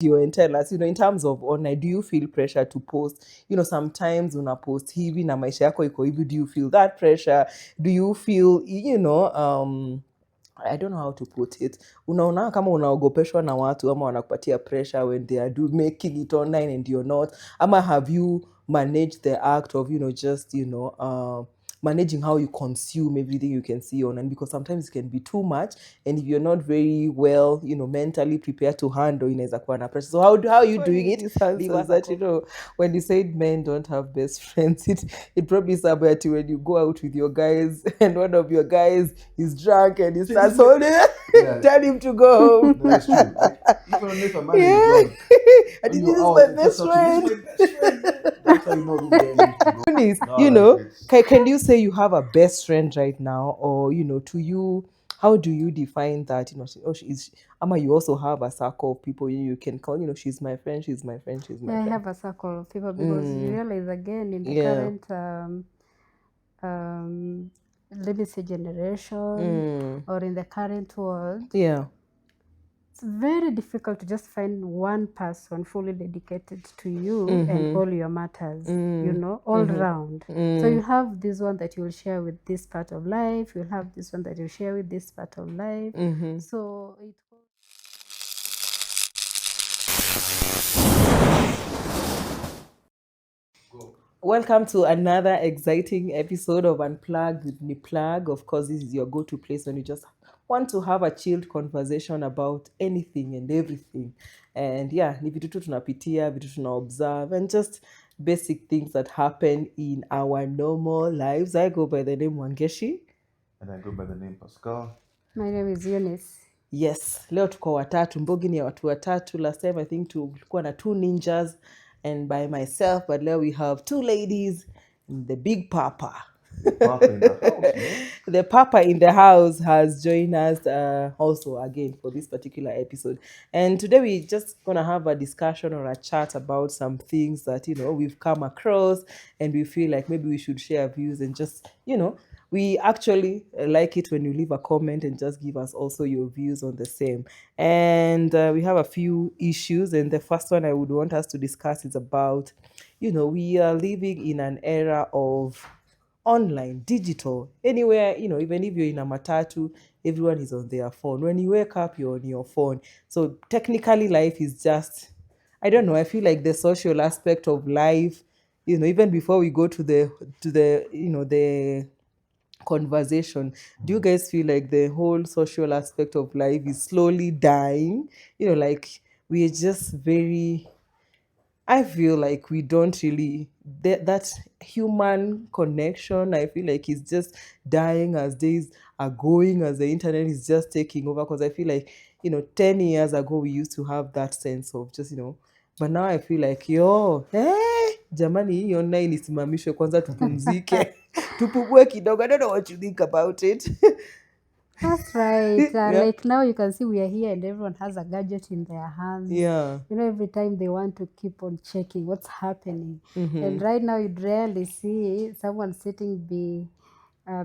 you and tell us, in terms of online, do you feel pressure to post? Sometimes una post hivi na maisha yako iko hivi, do you feel that pressure? Do you feel, I don't know how to put it. Unaona kama unaogopeshwa na watu ama wanakupatia pressure when they are making it online and you're not. Ama have you managed the act of, just, managing how you consume everything you can see online, because sometimes it can be too much, and if you're not very well, mentally prepared to handle, inaweza kuwa na pressure. So how are you doing it? Leave us that, when you said men don't have best friends, it probably somewhere to when you go out with your guys and one of your guys is drunk and he starts holding tell him to go home. No, it's true. Like, even if a man is drunk, and when this you're is out, my it's best just something, friend. "This is my best friend." That's how you know this guy needs to go. No, No, like, can you say you have a best friend right now, or to you, how do you define that? She's Ama, you also have a circle of people you can call, she's my friend, she's my friend, she's my Yeah, I friend. have a circle of people because you realize again in the Yeah. current let me say generation or in the current world, Yeah. it's very difficult to just find one person fully dedicated to you and all your matters, all round. So you have this one that you will share with this part of life, you'll have this one that you share with this part of life. So it Welcome to another exciting episode of Unplugged with NiPlug. Of course, this is your go-to place when you just want to have a chilled conversation about anything and everything. And yeah, ni vitu tu tunapitia, vitu tuna observe, and just basic things that happen in our normal lives. I go by the name Wangeshi. and I go by the name Pascal. my name is Eunice. Yes, leo tuko watatu. Mbogi ni ya watu watatu. Last time I think tulikuwa na 2 ninjas and by myself, but now we have 2 ladies and the big papa. Papa in the house, man. The papa in the house has joined us also again for this particular episode. And today we're just going to have a discussion or a chat about some things that, we've come across, and we feel like maybe we should share views and just, we actually like it when you leave a comment and just give us also your views on the same. And we have a few issues, and the first one I would want us to discuss is about, we are living in an era of online, digital, anywhere, even if you're in a matatu, everyone is on their phone. When you wake up, you're on your phone. So technically life is just, I don't know, I feel like the social aspect of life, even before we go to the the conversation, do you guys feel like the whole social aspect of life is slowly dying? Like we're just very, I feel like we don't really, that human connection, I feel like it's just dying as days are going, as the internet is just taking over. Because I feel like, 10 years ago, we used to have that sense of just, but now I feel like, jamani, hii online isimamishwe kwanza tupumzike. Tupumue kidogo. I don't know what you think about it. That's right. Yeah. Like now you can see we are here and everyone has a gadget in their hands. Yeah. Every time they want to keep on checking what's happening. And right now you'd rarely see someone sitting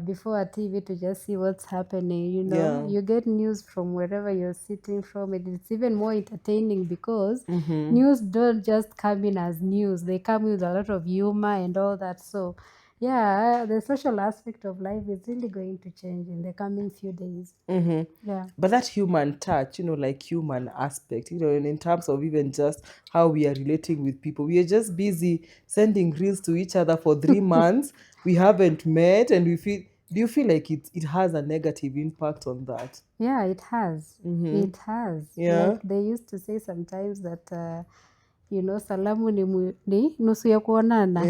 before a TV to just see what's happening. Yeah. You get news from wherever you're sitting from, and it's even more entertaining because news don't just come in as news. They come with a lot of humor and all that. So yeah, the social aspect of life is really going to change in the coming few days. Yeah. But that human touch, like human aspect, and in terms of even just how we are relating with people, we are just busy sending reels to each other for 3 months. We haven't met, and do you feel like it has a negative impact on that? Yeah, it has. It has. Yeah. Like they used to say sometimes that salamu ni nusu ya kuonana.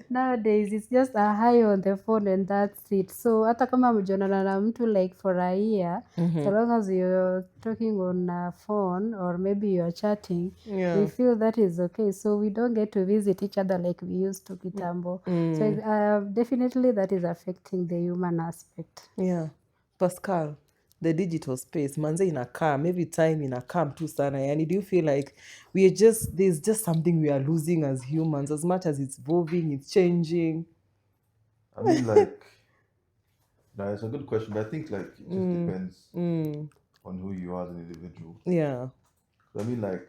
Nowadays it's just a hi on the phone and that's it. So hata kama mjonana na mtu like for a year, so long as you're talking on a phone or maybe you're chatting, we feel that is okay. So we don't get to visit each other like we used to kitambo. So definitely that is affecting the human aspect. Yeah. Pascal, the digital space, manze inakam, every time inakam tu sana. Yani, do you feel like there's just something we are losing as humans, as much as it's evolving, it's changing? I mean, like, it's a good question, but I think, like, it just depends on who you are as an individual. Yeah. I mean, like,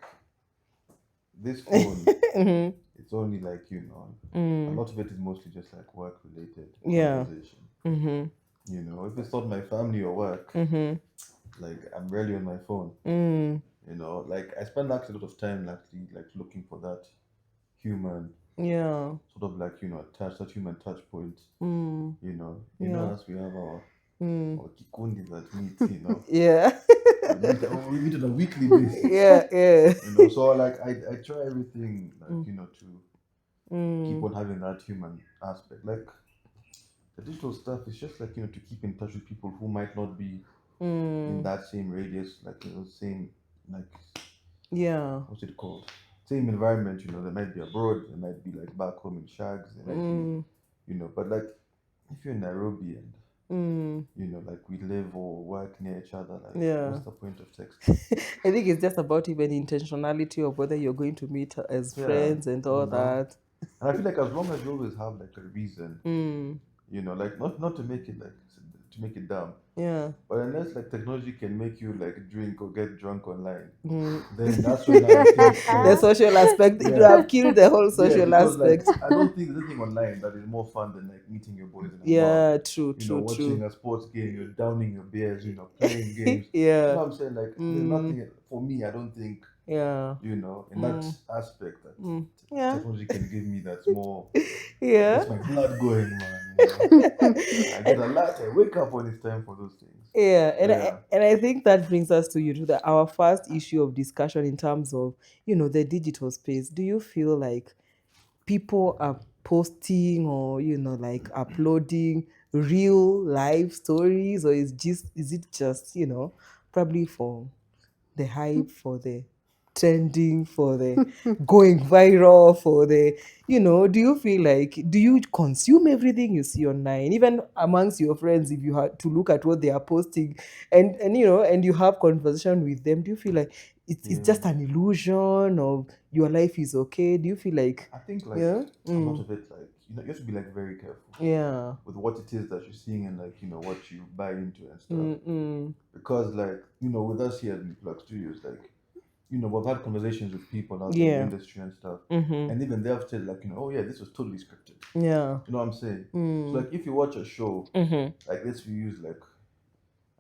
this phone, Mm-hmm. it's only like, a Mm. lot of it is mostly just like work related Yeah. conversation. Mm-hmm. If it's not my family or work, Mm-hmm. like I'm rarely on my phone. Mm. Like I spend actually a lot of time actually like looking for that human Yeah. sort of like touch, that human touch point. Mm. Yeah. As we have Mm. our kikundi that meet, Yeah. we meet on a weekly basis. Yeah. Yeah. So like I try everything like Mm. to keep Mm. on having that human aspect. Like the digital stuff is just like to keep in touch with people who might not be in Mm. that same radius, like same, like Yeah. what's it called, same environment. They might be abroad, they might be like back home in Shags, they might be, Mm. but like if you're in Nairobi and Mm. like we live or work near each other, like Yeah. what's the point of texting? I think it's just about even intentionality of whether you're going to meet as Yeah, friends and all that. and I feel like as long as you always have like a reason, Mm. like not to make it like to make it dumb, Yeah. but unless like technology can make you like drink or get drunk online, Mm. then that's when I think The social aspect, it would yeah, have killed the whole yeah, social because like aspect. I don't think there's anything online that is more fun than like meeting your boys in a bar, Yeah, true, true, watching true. a sports game, you're downing your beers, playing games. You Yeah. know what I'm saying? Like there's Mm. nothing for me. I don't think Yeah. in that Mm. aspect that Mm. Yeah. technology can give me. That's more Yeah. gets my blood going, man. I get alert. I wake up when it's time for those things. Yeah, So and yeah, I think that brings us to our first issue of discussion in terms of the digital space. Do you feel like people are posting or like uploading real life stories, or is it just probably for the hype, for the trending, for the going viral, for the do you feel like, do you consume everything you see online, even amongst your friends, if you had to look at what they are posting, and and you have conversation with them, do you feel like it's yeah. just an illusion of your life is okay? Do you feel like, I think like yeah? a lot Mm. of it, like you have to be like very careful Yeah. with what it is that you're seeing and like what you buy into and stuff. Mm-mm. Because like with us here at NiPlug Studios, like we've had conversations with people out there in the Yeah. industry and stuff, Mm-hmm. and even they've said like oh yeah, this was totally scripted. Yeah. You know what I'm saying? So Mm. like if you watch a show, Mm-hmm. like let's use like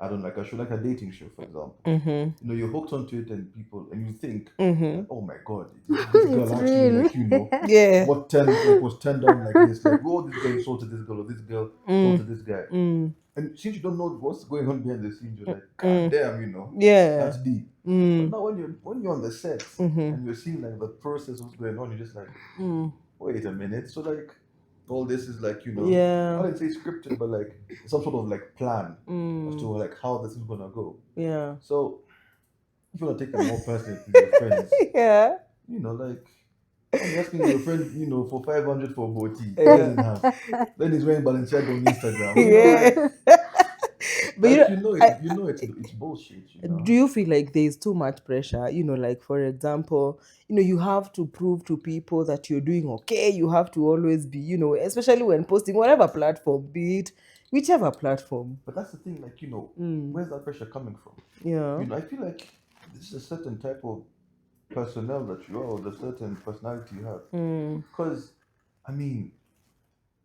I don't like a show like a dating show for example. Mm-hmm. You're hooked onto it and people and you think Mm-hmm. like, oh my god, this girl It's actually real. like Yeah. what turned like was turned on like this, like oh this guy insulted this girl or this girl Mm. insulted this guy. Mm. And since you don't know what's going on behind the scenes, you're like, God Mm. damn, Yeah. that's deep. But Mm. now when you're on the set Mm-hmm. and you're seeing like the process what's going on, you're just like, Mm. wait a minute. So like all this is like, I Yeah. didn't say scripted, but like some sort of like plan as to Mm. like how this is gonna go. Yeah. So if you wanna take it more personally with your friends, Yeah. like when you're asking your friend, for 500 for boti, he Yeah. doesn't have. Then he's wearing Balenciaga on Instagram. Yeah. Like But I, it's bullshit, do you feel like there's too much pressure? Like for example, you have to prove to people that you're doing okay. You have to always be, especially when posting whatever platform, be it whichever platform. But that's the thing, like, Mm. where's that pressure coming from? Yeah. I feel like this is a certain type of personnel that you are, or the certain personality you have. Mm. Because, I mean,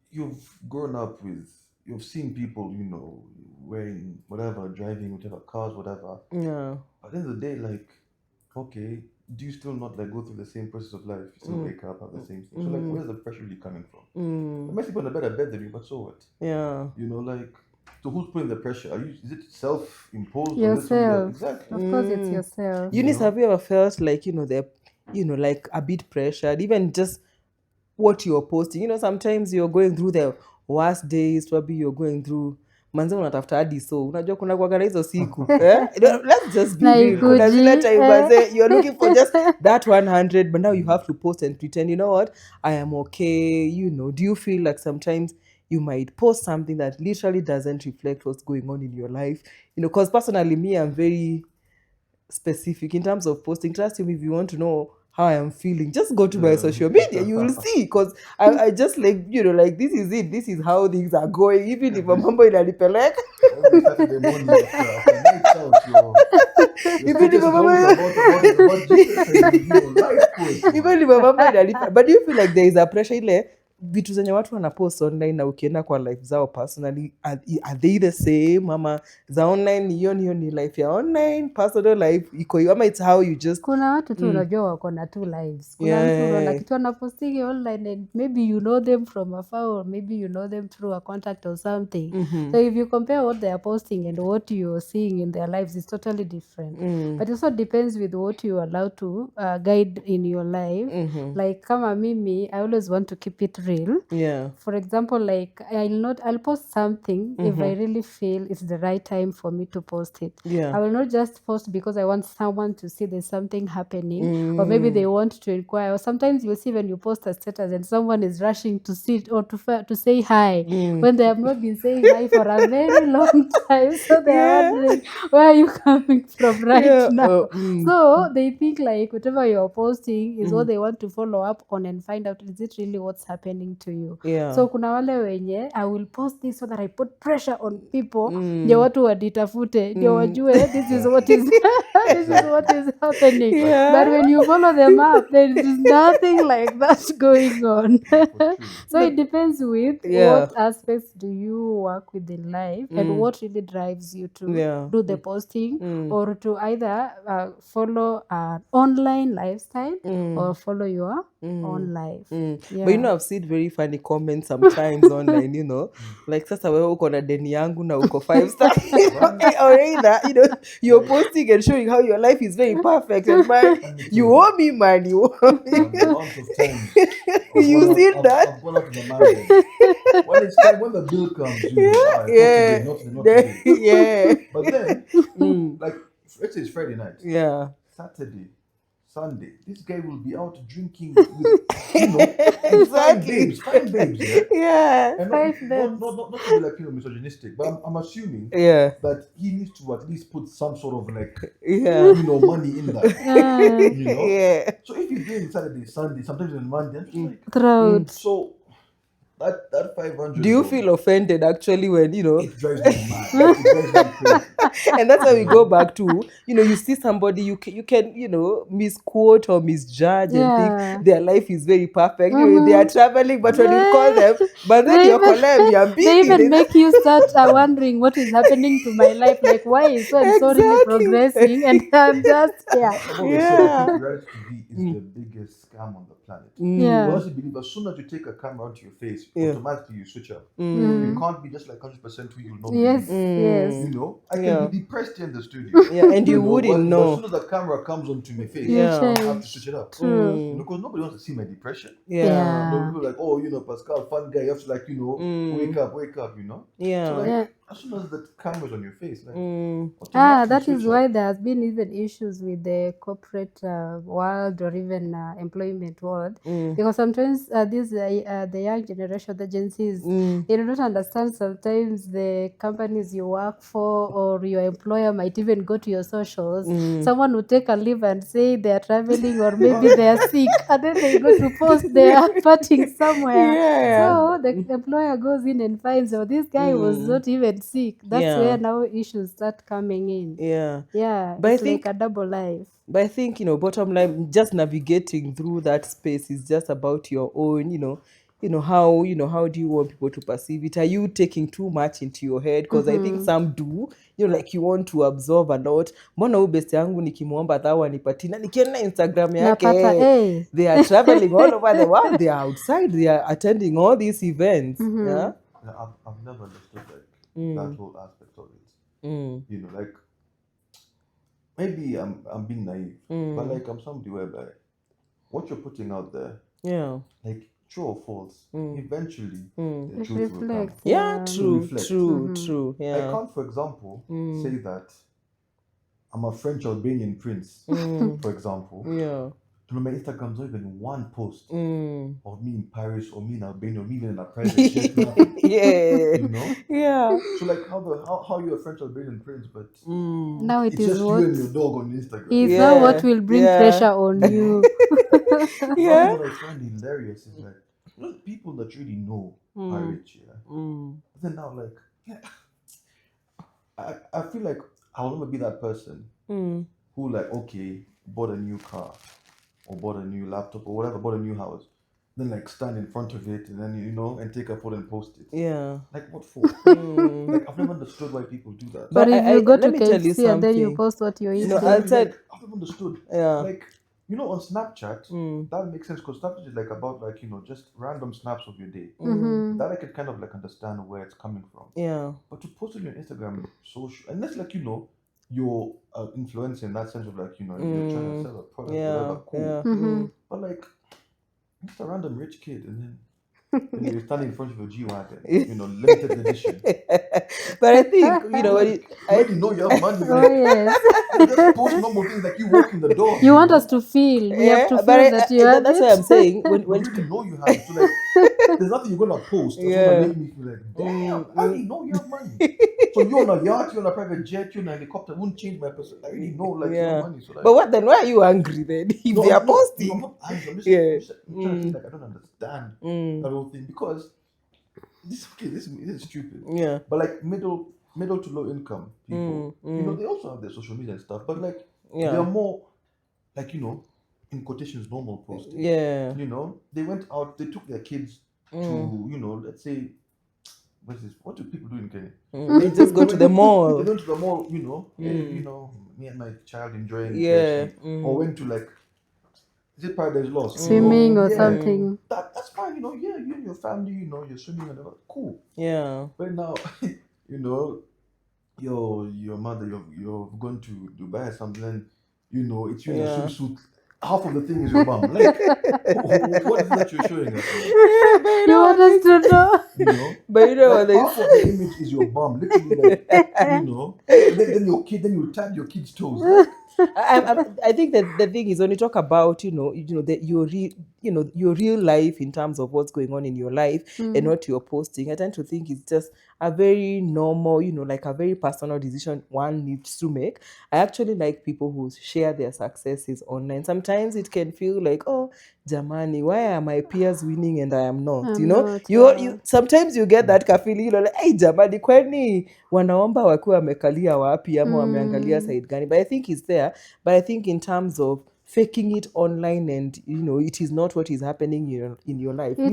you've grown up with, you've seen people, wearing whatever, driving whatever, cars, whatever. Yeah. At the end of the day, like, okay, do you still not like go through the same process of life? You still wake up, have the same thing. So like, where's the pressure really coming from? Mm. There might be on a better bed than you, but so what? Yeah. Like, so who's putting the pressure? Is it self-imposed or is it somebody else? Yourself. Exactly. Of course, it's yourself. Eunice, have you ever felt like, like a bit pressured, even just what you're posting? Sometimes you're going through the worst days, probably you're going through manze unatafuta hadi, so unajua kuna kuwaga na hizo siku let's just be real, kuna vile time manze you're looking for just that 100, but now you have to post and pretend, you know what, I am okay. Do you feel like sometimes you might post something that literally doesn't reflect what's going on in your life? Because personally, me, I'm very specific in terms of posting. Trust me, if you want to know how I am feeling, just go to my social media, you will see. Because I just like, like, this is it, this is how things are going, even if a mambo inanipeleka. Every Saturday morning after writes out your Even if status about Jesus and life coach, man. even if mama inalipa, but do you feel like there is a pressure ile vitu zenye watu wanapost online na ukienda kwa life zao personally, are they the same ama za online hiyo ni life ya online, personal life iko hiyo ama it's how you just Kuna watu tu unajua wako na two lives. Kuna Yeah. mtu unaona kitu anapostingi online and maybe you know them from afar or maybe you know them through a contact or something. So if you compare what they are posting and what you're seeing in their lives, it's totally different. But it also depends with what you are allowed to guide in your life. Like kama mimi, I always want to keep it real. Yeah. For example, like I'll post something if I really feel it's the right time for me to post it. Yeah. I will not just post because I want someone to see there's something happening or maybe they want to inquire. Or sometimes you'll see when you post a status and someone is rushing to see it or to say hi when they have not been saying hi for a very long time. So they are wondering, where are you coming from right now? So they think like whatever you're posting is what they want to follow up on and find out, is it really what's happening to you? Yeah. So kuna wale wenye I will post this so that I put pressure on people ndio watu waditafute ndio wajue this is what is this is what is happening. But when you follow them up, there is nothing like that going on. So it depends with what aspects do you work with in life and what really drives you to do the posting or to either follow an online lifestyle or follow your own life. But you know, I've seen very funny comments sometimes online, like sasa wewe uko na deni yangu na uko 5 star or either, you're posting and showing how your life is very perfect and man, you owe me money, you owe me. The amount of times You seen that? I've gone up to the man when it's time, when the bill comes, not today. Yeah. But then, like, let's say it's Friday night. Yeah. Saturday, Sunday, this guy will be out drinking with, Exactly. fine babes, yeah? Yeah. And not to be like, misogynistic, but I'm assuming that he needs to at least put some sort of like, money in that, Yeah. So if you're doing Saturday, Sunday, sometimes on Monday, I'm just like, Throat. so that 500. Do you feel offended actually when It drives me mad. It drives me crazy. And that's how we go back to, you see somebody you can misquote or misjudge and think their life is very perfect. They are traveling, but when you call them, but then you're calling them, they even make you start wondering what is happening to my life. Like, why is so and so really progressing and I'm just here? I've always said that reality TV is the biggest scam on the planet. I honestly believe as soon as you take a camera onto your face, automatically you switch up. You can't be just like 100% who you know. Yes. I can be depressed in the studio. And you wouldn't know. As soon as the camera comes onto my face, Yeah. I have to switch it up. Because nobody wants to see my depression. People are like, Pascal, fun guy, you have to wake up, So as soon as the camera's on your face, that is why there has been even issues with the corporate world or even employment world, because sometimes the young generation, the Gen Zs, they do not understand sometimes the companies you work for or your employer might even go to your socials. Someone will take a leave and say they are traveling or maybe they are sick, and then they go to post they are partying somewhere. So the employer goes in and finds, oh, this guy was not even sick. That's where now issues start coming in. But it's like a double life. But I think, bottom line, just navigating through that space is just about your own, how do you want people to perceive it? Are you taking too much into your head? Because I think some do, like you want to absorb a lot. Mbona huyu best yangu nikimwomba dhawa nipatina, nikienda Instagram yake, they are traveling all over the world, they are outside, they are attending all these events. I've never understood that whole aspect of it. Like, maybe I'm being naive, but like I'm somebody whereby what you're putting out there, like true or false, eventually the truth will come. True. I can't, for example, say that I'm a French Albanian prince, for example. To my Instagram's not even one post of me in Paris or me in Albania or me even in a private jet. So like how you're a French Albanian prince, but now it's just you and your dog on Instagram. It's not what will bring pressure on you. What I find hilarious is like people that really know are rich, but then now like I feel like I'll never be that person who like, okay, bought a new car or bought a new laptop or whatever, bought a new house, then like stand in front of it and then and take a photo and post it. Yeah. Like what for? Like I've never understood why people do that. But if you go to let me tell you KFC and then you something. post what you're eating. I'll tell. Like, I've never understood. Yeah. Like on Snapchat, that makes sense because Snapchat is like about like just random snaps of your day. That I can kind of like understand where it's coming from. Yeah. But to post it on Instagram, social, and that's like you're influencer in that sense of like you're trying to sell a product, whatever, cool. Mm-hmm. But like just a random rich kid, and then you're standing in front of a G-Wagon, limited edition. But I think, when you already know you have money. Oh, yes. You just post normal things like you walk in the door. You want us to feel. We have to feel that you have that's it. what I'm saying. When You already know you have it. So like, there's nothing you're gonna post that's gonna make me feel like, damn, I already know you have money. So you're on a yacht, you're on a private jet, you're on a helicopter. It won't change my person. I already know like you have money. So like, but what then? Why are you angry then? If they are posting, I'm not angry. I'm just trying to feel like I don't understand that whole thing because this is stupid. Yeah. But like middle to low income people, they also have their social media and stuff, but like they're more like in quotations normal posting. Yeah. They went out, they took their kids to let's say what do people do in Kenya? They just go to the mall. They went to the mall, me and my child enjoying Yeah. KFC, or went to like is it Paradise Lost? Swimming or something. That's fine, you and your family, you're swimming and cool. Yeah. But now, your mother, you're going to Dubai or something, and it's you in a swimsuit. Half of the thing is your bum. Like, what is that you're showing us? You want us to know? But what half of the image is your bum, literally. Like, then your kid, then you tap your kid's toes. Like, I think that the thing is when you talk about your real life in terms of what's going on in your life and what you're posting, I tend to think it's just a very normal, like a very personal decision one needs to make. I actually like people who share their successes online. Sometimes it can feel like, oh, jamani, why are my peers winning and I am not? You sometimes you get that feeling, like, hey, jamani, kwani wanaomba wakiwa wamekalia wapi ama wameangalia side gani? But I think it's there. But I think in terms of faking it online and it is not what is happening in your life. I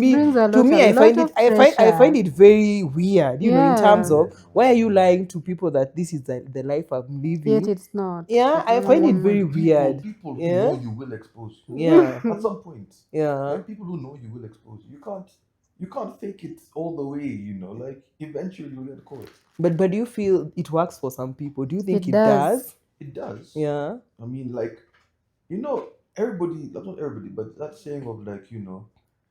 find it very weird, in terms of why are you lying to people that this is the life I'm living? Yet it's not. Yeah, I find it very weird. People who know you will expose you. Yeah. At some point. Yeah. Like people who know you will expose you. You can't fake it all the way, like eventually you'll get caught. But do you feel it works for some people? Do you think it does? It does. Yeah. I mean, like, everybody, not everybody, but that saying of like, you've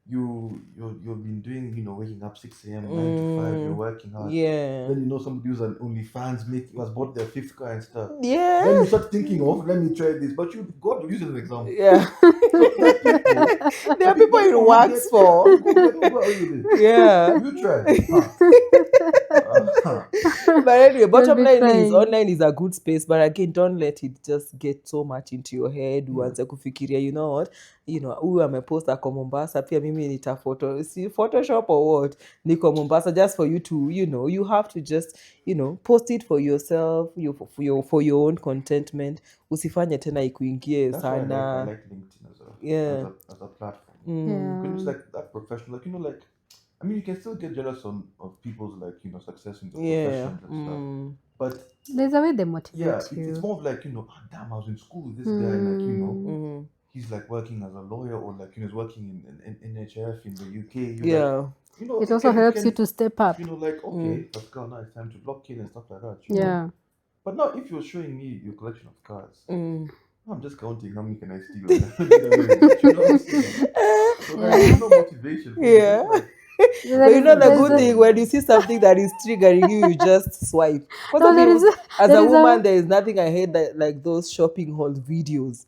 been doing, waking up 6 a.m., 9 to 5, you're working hard. Yeah. Then somebody who's an OnlyFans who has bought their 5th car and stuff. Yeah. Then you start thinking of, let me try this. But you got to use it as an example. Yeah. There are people it works for. Yeah. You try. But anyway, bottom line is online is a good space, but again, don't let it just get so much into your head. Uanze kufikiria, you know what, huyu ameposta kwa Mombasa, pia mimi nita Photoshop or what, niko Mombasa, just for you to, you have to just, post it for yourself, for your own contentment. Usifanye tena ikuingie sana. I like LinkedIn as a platform. It's like that professional, like, I mean, you can still get jealous of people's like success in the professions and stuff, but there's a way they motivate you. It's more of like damn, I was in school with this guy, like he's like working as a lawyer or like he's working in NHF in the UK. Like, it also helps you to step up. Like okay, Pascal, now it's time to block in and stuff like that. Yeah. But now, if you're showing me your collection of cards, I'm just counting how many can I steal. So there's no motivation. Yeah. But the good thing, when you see something that is triggering you, you just swipe. As a woman, there is nothing I hate like those shopping haul videos.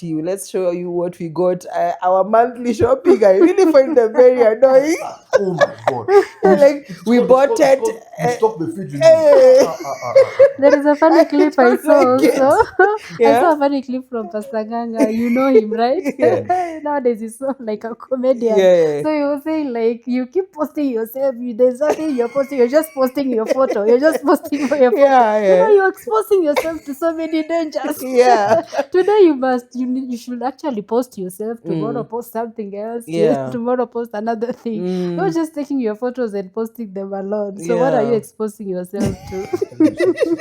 Let's show you what we got. Our monthly shopping, I really find them very annoying. Oh my God. Like we bought it. We stopped the fridge with me. There is a funny clip I don't saw like it. also. I Yeah. saw a funny clip from Pastor Ganga. You know him, right? Yeah. Nowadays he's so like a comedian. Yeah. So he was saying like you keep posting yourself. There's nothing you're posting. You're just posting your photo. You're just posting for your photo. Yeah. You're exposing yourself to so many dangers. Yeah. Today you should actually post yourself. Tomorrow post something else. Yeah. Tomorrow post another thing. Not just taking your photos and posting them alone. So what are you Yeah. exposing yourself to?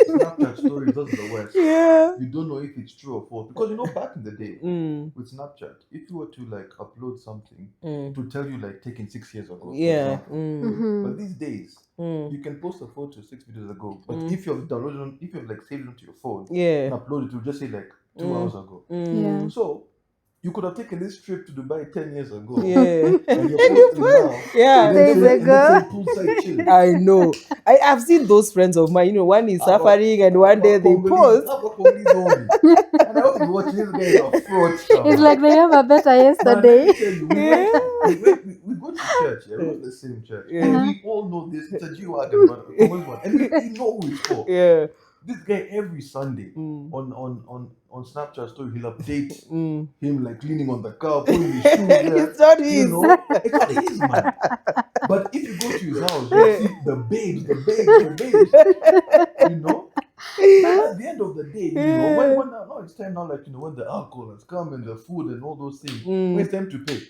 Snapchat stories, those are the worst. Yeah. You don't know if it's true or false. Because back in the day, with Snapchat, if you were to like upload something, to tell you like taken 6 years ago, for Yeah. example. But these days, you can post a photo 6 videos ago. But if you have downloaded, if you have like saved it onto your phone and uploaded it, it will just say like 2 hours ago. Yeah. So you could have taken this trip to Dubai 10 years ago. Yeah. And you're posting now. Yeah. 2 days ago. Poolside chilling. I know. I've seen those friends of mine. One is suffering, and one day they post. And I hope you watch these guys are frauds. It's like they have a better Man, yesterday. let me tell you, we go to church, we go to the same church, and we all know this. It's a G-Wagon, but a common one, and we know who it's for. Yeah. This guy every Sunday on Snapchat story, he'll update him like leaning on the car, putting his shoes there. It's not his. It's not his, man. But if you go to his house, you see the babes. But at the end of the day, when now it's time now, like when the alcohol has come and the food and all those things, when it's time to pay.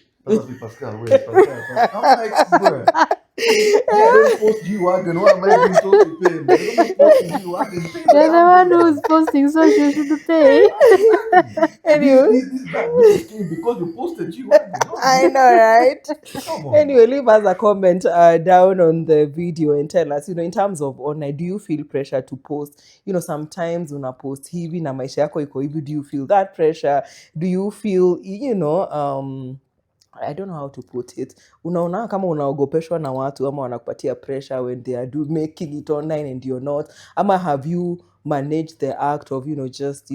Pascal, where's Pascal? I'm like, bruh. Don't post G-Wagon. What am I being told to pay? But don't post G-Wagon. You're the one who's posting, so you should pay. Anyway. This bad bitch came because you posted G-Wagon. I know, right? Come on. Anyway, leave us a comment down on the video and tell us, in terms of online, do you feel pressure to post? Sometimes una post hivi na maisha yako iko hivi, do you feel that pressure? Do you feel, I don't know how to put it. Unaona kama unaogopeshwa na watu ama wanakupatia pressure when they are making it online and you're not. Ama have you managed the act of, just,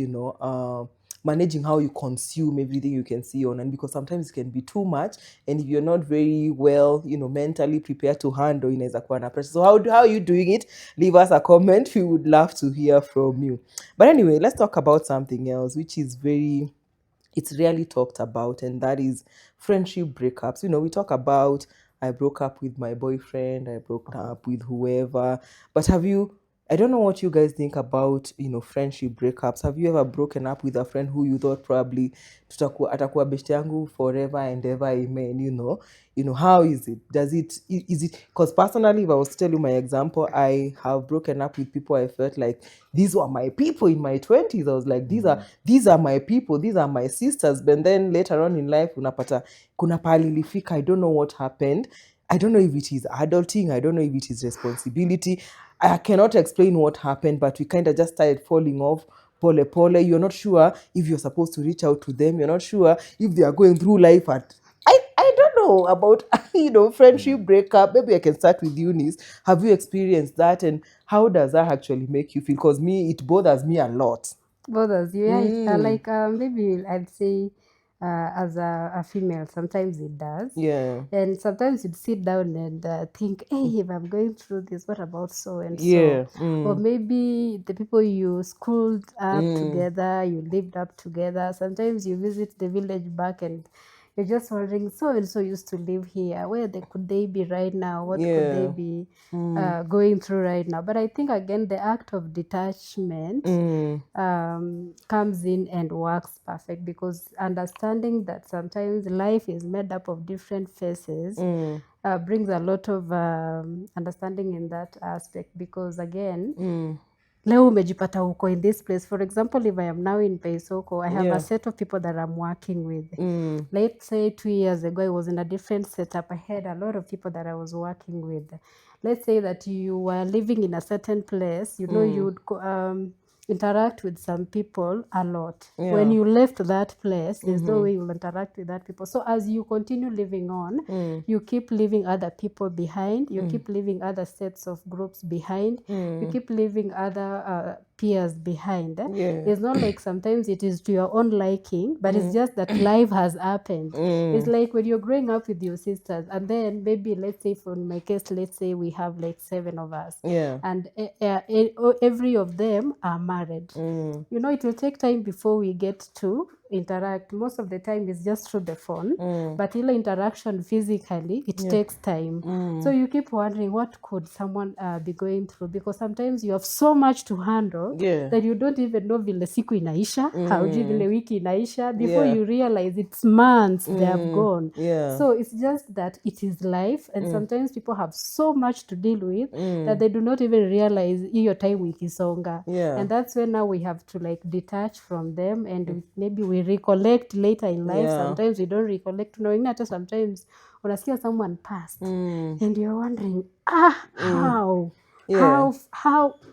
managing how you consume everything you can see online, because sometimes it can be too much, and if you're not very well, mentally prepared to handle, inaweza kuwa na pressure. So how are you doing it? Leave us a comment. We would love to hear from you. But anyway, let's talk about something else, which is it's rarely talked about, and that is friendship breakups. We talk about, I broke up with my boyfriend, I broke up with whoever, but I don't know what you guys think about, friendship breakups. Have you ever broken up with a friend who you thought probably atakuwa beshte yangu forever and ever, amen, how is it? Is it, because personally, if I was to tell you my example, I have broken up with people I felt like these were my people in my 20s. I was like, these are my people, these are my sisters. But then later on in life, unapata kuna pahali ilifika, I don't know what happened. I don't know if it is adulting, I don't know if it is responsibility. I cannot explain what happened, but we kind of just started falling off. Pole pole. You're not sure if you're supposed to reach out to them. You're not sure if they are going through life at. I don't know about friendship breakup. Maybe I can start with you, Nis. Have you experienced that, and how does that actually make you feel? Because it bothers me a lot. Bothers you, yeah. Like maybe I'd say as a female, sometimes it does. Yeah. And sometimes you'd sit down and think, hey, if I'm going through this, what about so and Yeah. so? Or maybe the people you schooled up together, you lived up together. Sometimes you visit the village back and you're just wondering, so and so used to live here. Where could they be right now? What could they be going through right now? But I think again, the act of detachment comes in and works perfect, because understanding that sometimes life is made up of different faces brings a lot of understanding in that aspect. Because again, leo umejipata huko in this place. For example, if I am now in Paisoko, I have a set of people that I'm working with. Let's say 2 years ago, I was in a different setup. I had a lot of people that I was working with. Let's say that you were living in a certain place, you would interact with some people a lot. When you left that place, there's no way you'll interact with that people. So as you continue living on, you keep leaving other people behind, you keep leaving other sets of groups behind, you keep leaving other fears behind. Yeah. It's not like sometimes it is to your own liking, but it's just that life has happened. It's like when you're growing up with your sisters, and then maybe, let's say, for my case, let's say we have like 7 of us, Yeah. and every of them are married. You know, it will take time before we get to interact. Most of the time it's just through the phone, but ile interaction physically, it takes time. So you keep wondering, what could someone be going through, because sometimes you have so much to handle that you don't even know vile siku inaisha, haujui vile wiki inaisha, before you realize it's months they have gone. So it's just that it is life, and sometimes people have so much to deal with that they do not even realize hiyo time ikisonga. And that's when now we have to like detach from them, and maybe we recollect later in life. Sometimes we don't recollect, knowing that sometimes unasikia someone passed and you're wondering, how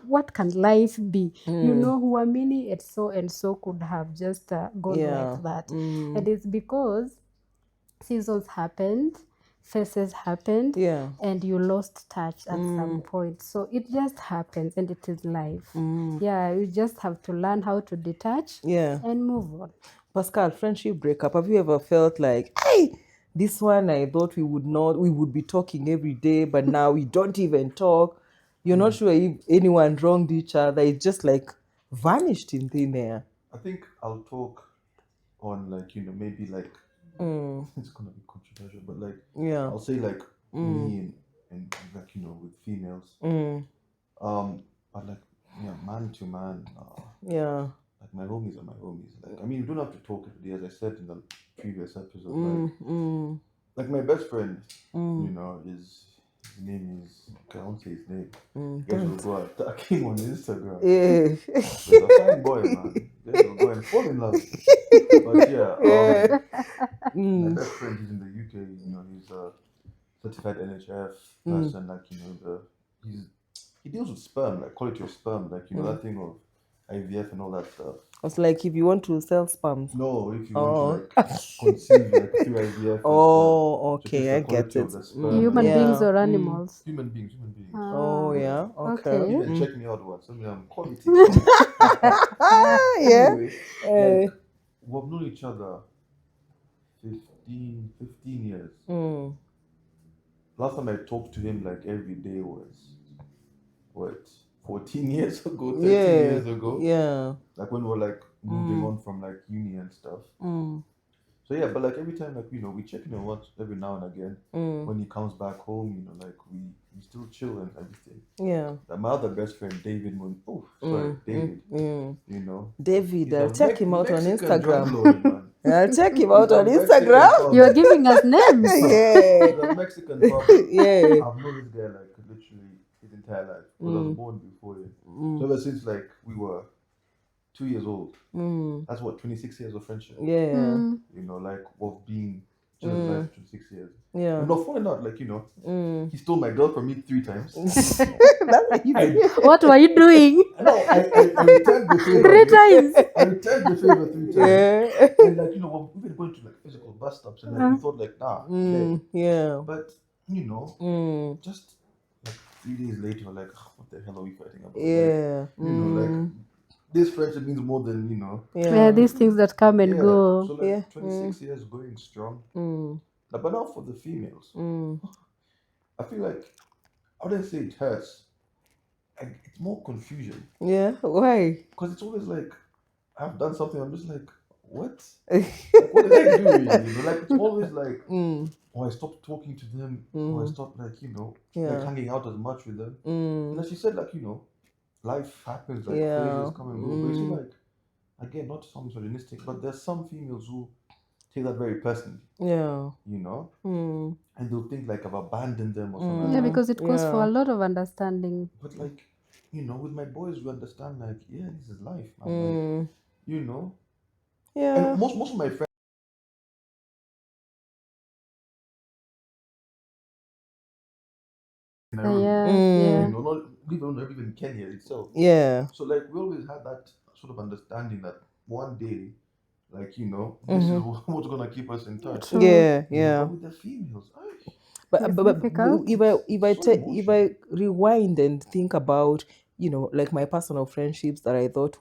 what can life be? You know, huamini it so and so could have just gone like that. And it's because seasons happened, phases happened, and you lost touch at some point. So it just happens, and it is life. Yeah, you just have to learn how to detach and move on. Pascal, friendship breakup. Have you ever felt like, hey, this one I thought we would be talking every day, but now we don't even talk. You're not sure if anyone wronged each other. It's just like vanished in thin air. I think I'll talk on like, maybe like it's gonna be controversial, but like I'll say like me and like, with females. But like man to man, like my homies are my homies. Like I mean, you don't have to talk every day, as I said in the previous episode. Like my best friend, his name is, okay, I won't say his name. You guys will go attack him on Instagram. Yeah. He's a fine boy, man. You guys will go and fall in love. But yeah, my best friend is in the UK. He's a certified NHF person. Like he deals with sperm, like quality of sperm, like that thing of IVF and all that stuff. It's like if you want to sell sperms. No, if you want to like conceive like through IVF. Oh, and okay, I get it. Human beings or animals? Human beings. Oh, yeah, okay. Even check me out once. I mean, I'm quality. Yeah. Anyway, like, we've known each other 15 years. Last time I talked to him like every day was, what, 14 years ago, 13 years ago? Yeah. Like when we were like moving on from like uni and stuff. So yeah, but like every time, like, we check in on what every now and again. When he comes back home, like we still chill and everything. Yeah. Like my other best friend, David, David. David, I'll check him out on Instagram. Lord, man. I'll check him out on Instagram. You're giving us names. Yeah. He's a Mexican farmer. Yeah. I've known this guy like literally his entire life. Because I was born before him. So ever since like we were 2 years old. That's what, 26 years of friendship. Yeah. Like of being just life for 26 years. Yeah. And not falling out, like, he stole my girl from me 3 times. What were you doing? No, I returned the favor. 3 times. I returned the favor 3 times. Yeah. And like, we've been going to like physical bus stops and like we thought like, nah. Yeah. But, just like 3 days later, we're like, what the hell are we fighting about? Yeah. Like, like this friendship means more than, Yeah, these things that come and go. So like 26 years going strong. But now for the females, I feel like, I wouldn't say it hurts. It's more confusion. Yeah, why? Because it's always like, I've done something, I'm just like, what? Like, what did I do really? Like, it's always like, I stopped talking to them, or I stopped like, like hanging out as much with them. And as you said, like, life happens, like phases come and go. But it's like, again, not to sound misogynistic, but there's some females who take that very personally. Yeah. And they'll think like I've abandoned them or something. Yeah, because it calls for a lot of understanding. But like, with my boys, we understand like, yeah, this is life, man. Like, Yeah. And most of my friends. Yeah. Not even Kenya itself. Yeah. So like we always had that sort of understanding that one day, like this is what's gonna keep us in touch. True. Yeah. But with the females, but if I rewind and think about like my personal friendships that I thought